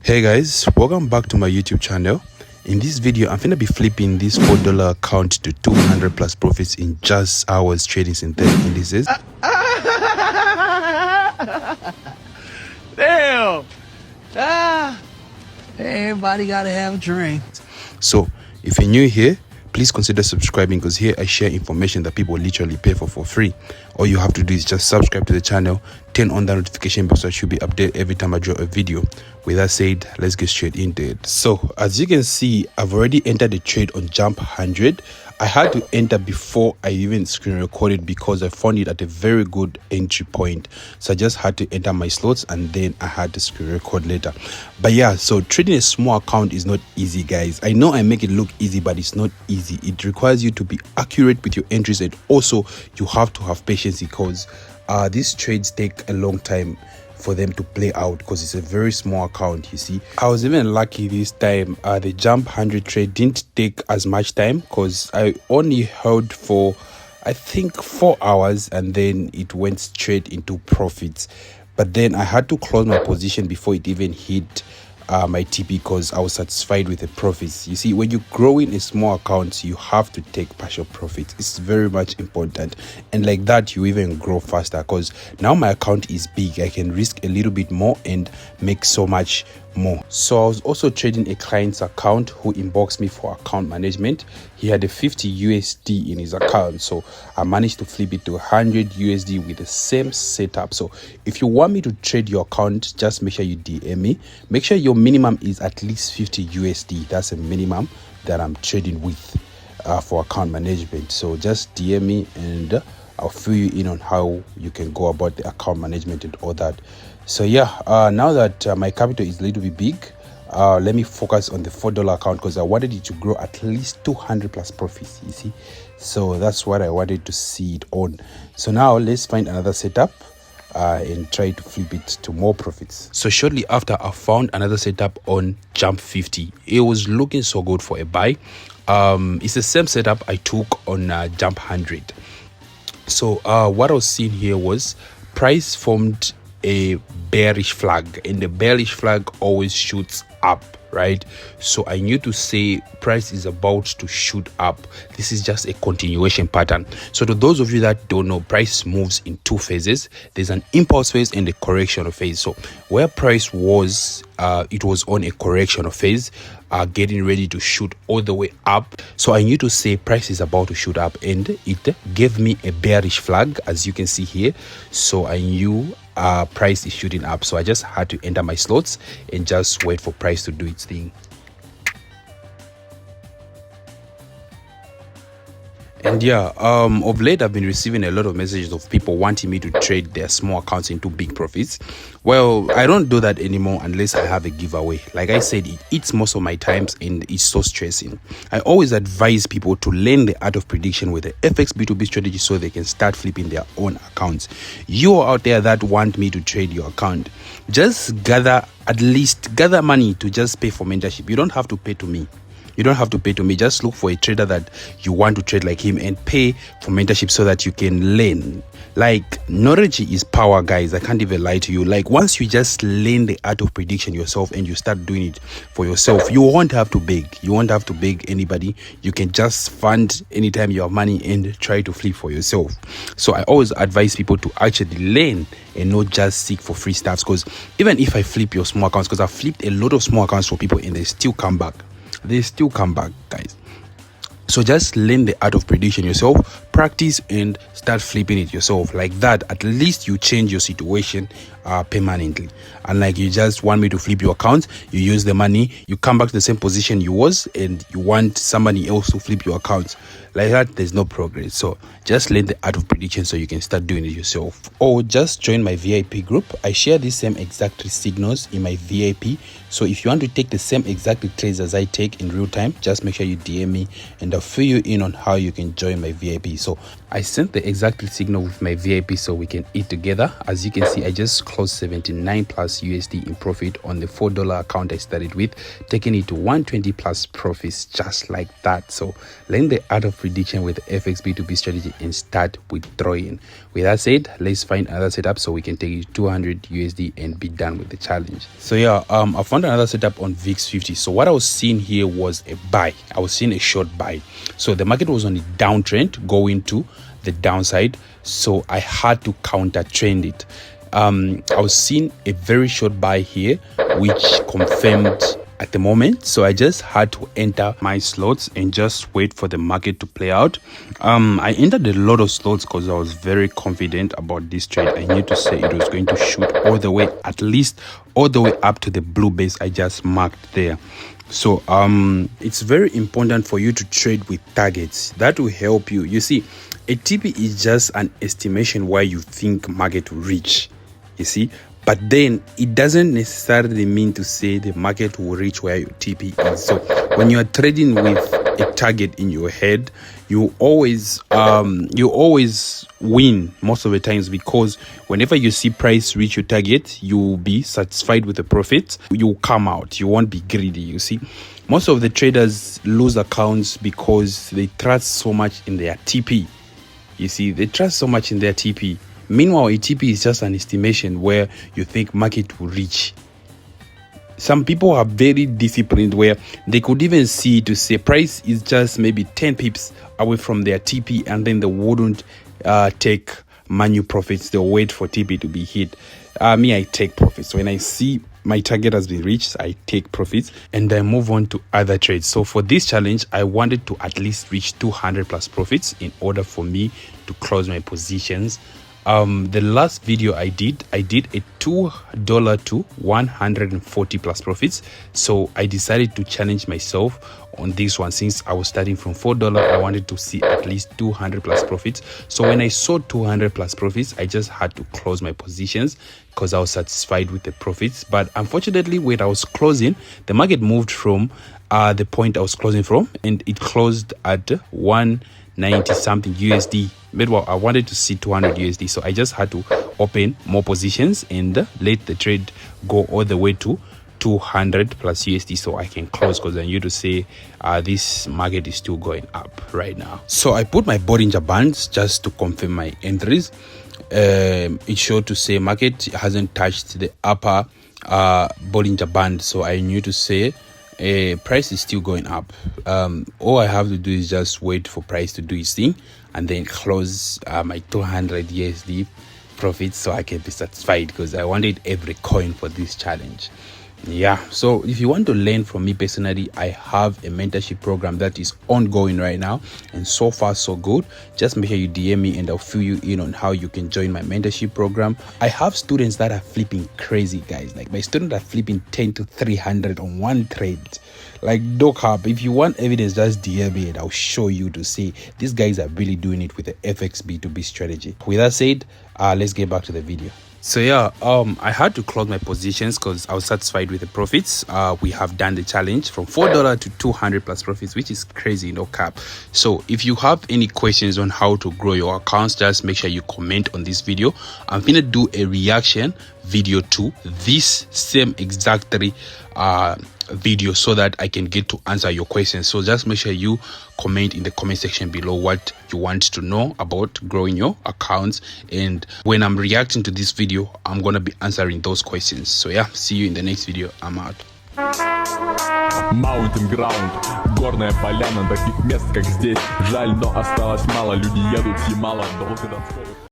Hey guys, welcome back to my YouTube channel. In this video, I'm gonna be flipping this $4 account to 200 plus profits in just hours trading synthetic indices. Damn! Everybody gotta have a drink. So if you're new here, please consider subscribing because here I share information that people literally pay for free. All you have to do is just subscribe to the channel, turn on the notification bell so that you'll be updated every time I drop a video. With that said, let's get straight into it. So as you can see, I've already entered the trade on Jump 100. I had to enter before I even screen recorded because I found it at a very good entry point. So I just had to enter my slots and then I had to screen record later. But yeah, so trading a small account is not easy, guys. I know I make it look easy, but it's not easy. It requires you to be accurate with your entries, and also you have to have patience because these trades take a long time for them to play out because it's a very small account. You see, I was even lucky this time. The Jump 100 trade didn't take as much time because I only held for I think 4 hours and then it went straight into profits. But then I had to close my position before it even hit my TP because I was satisfied with the profits. You see, when you grow in a small account, you have to take partial profits. It's very much important, and like that you even grow faster because now my account is big. I can risk a little bit more and make so much more. So I was also trading a client's account who inboxed me for account management. He had a 50 USD in his account, so I managed to flip it to 100 USD with the same setup. So if you want me to trade your account, just make sure you DM me. Make sure your minimum is at least 50 USD. That's a minimum that I'm trading with for account management. So just DM me and I'll fill you in on how you can go about the account management and all that. So yeah, now that my capital is a little bit big, let me focus on the $4 account because I wanted it to grow at least 200 plus profits, you see. So that's what I wanted to see it on. So now let's find another setup and try to flip it to more profits. So shortly after, I found another setup on Jump 50. It was looking so good for a buy. It's the same setup I took on Jump 100. So what I was seeing here was price formed a bearish flag, and the bearish flag always shoots up, right? So I knew to say price is about to shoot up. This is just a continuation pattern. So to those of you that don't know, price moves in two phases. There's an impulse phase and a correction phase. So where price was, it was on a correction phase, getting ready to shoot all the way up. So I knew to say price is about to shoot up, and it gave me a bearish flag, as you can see here. So I knew price is shooting up, so I just had to enter my slots and just wait for price to do its thing. And yeah, of late I've been receiving a lot of messages of people wanting me to trade their small accounts into big profits. Well, I don't do that anymore unless I have a giveaway. Like I said, it eats most of my times and it's so stressing. I always advise people to learn the art of prediction with the FX B2B strategy so they can start flipping their own accounts. You out there that want me to trade your account, just gather money to just pay for mentorship. You don't have to pay to me. You don't have to pay to me. Just look for a trader that you want to trade like him and pay for mentorship so that you can learn. Like, knowledge is power, guys. I can't even lie to you. Like, once you just learn the art of prediction yourself and you start doing it for yourself, you won't have to beg. You won't have to beg anybody. You can just fund anytime you have money and try to flip for yourself. So I always advise people to actually learn and not just seek for free stuff. Because even if I flip your small accounts, because I've flipped a lot of small accounts for people and they still come back. They still come back, guys. So just learn the art of prediction yourself, practice and start flipping it yourself. Like that, at least you change your situation permanently. And like, you just want me to flip your account, you use the money, you come back to the same position you was, and you want somebody else to flip your account. Like that, there's no progress. So just learn the art of prediction so you can start doing it yourself. Or just join my VIP group. I share the same exact signals in my VIP. So if you want to take the same exact trades as I take in real time, just make sure you DM me and I'll fill you in on how you can join my VIP. So I sent the exact signal with my VIP so we can eat together. As you can see, I just closed 79 plus USD in profit on the $4 account I started with, taking it to 120 plus profits just like that. So learn the art of prediction with FX B2B strategy and start withdrawing. With that said, let's find another setup so we can take it 200 USD and be done with the challenge. So yeah, I found another setup on VIX 50. So what I was seeing here was a buy. I was seeing a short buy. So the market was on a downtrend going to the downside, so I had to counter trend it. I was seeing a very short buy here, which confirmed at the moment, so I just had to enter my slots and just wait for the market to play out. I entered a lot of slots because I was very confident about this trade. I knew to say it was going to shoot all the way, at least all the way up to the blue base I just marked there. So it's very important for you to trade with targets. That will help you. You see, a TP is just an estimation where you think market will reach, you see, but then it doesn't necessarily mean to say the market will reach where your TP is. So when you are trading with a target in your head, you always win most of the times, because whenever you see price reach your target, you'll be satisfied with the profits. You'll come out, you won't be greedy. You see, most of the traders lose accounts because they trust so much in their TP. You see, they trust so much in their TP. Meanwhile, a TP is just an estimation where you think market will reach. Some people are very disciplined where they could even see to say price is just maybe 10 pips away from their TP, and then they wouldn't take manual profits. They'll wait for TP to be hit. Me, I take profits. When I see my target has been reached, I take profits and I move on to other trades. So for this challenge, I wanted to at least reach 200 plus profits in order for me to close my positions. The last video I did a $2 to 140 plus profits. So I decided to challenge myself on this one. Since I was starting from $4, I wanted to see at least 200 plus profits. So when I saw 200 plus profits, I just had to close my positions because I was satisfied with the profits. But unfortunately, when I was closing, the market moved from the point I was closing from, and it closed at 190 something USD. Meanwhile, I wanted to see 200 USD, so I just had to open more positions and let the trade go all the way to 200 plus USD so I can close, because I knew to say this market is still going up right now. So I put my Bollinger Bands just to confirm my entries. It showed to say market hasn't touched the upper Bollinger Band, so I knew to say price is still going up. All I have to do is just wait for price to do its thing and then close my 200 USD profits so I can be satisfied, because I wanted every coin for this challenge. Yeah, so if you want to learn from me personally, I have a mentorship program that is ongoing right now, and so far so good. Just make sure you DM me and I'll fill you in on how you can join my mentorship program. I have students that are flipping crazy, guys. Like my students are flipping 10 to 300 on one trade. Like, doc up. If you want evidence, just DM me and I'll show you to see these guys are really doing it with the FX B2B strategy. With that said, let's get back to the video. So yeah, I had to close my positions because I was satisfied with the profits. We have done the challenge from $4 to 200 plus profits, which is crazy, no cap. So if you have any questions on how to grow your accounts, just make sure you comment on this video. I'm gonna do a reaction video to this same exact video so that I can get to answer your questions. So just make sure you comment in the comment section below what you want to know about growing your accounts, and when I'm reacting to this video, I'm gonna be answering those questions. So yeah, see you in the next video. I'm out. Mountain ground, горная поляна, таких мест как здесь жаль, но осталось мало, люди едут с Ямала долго до входа.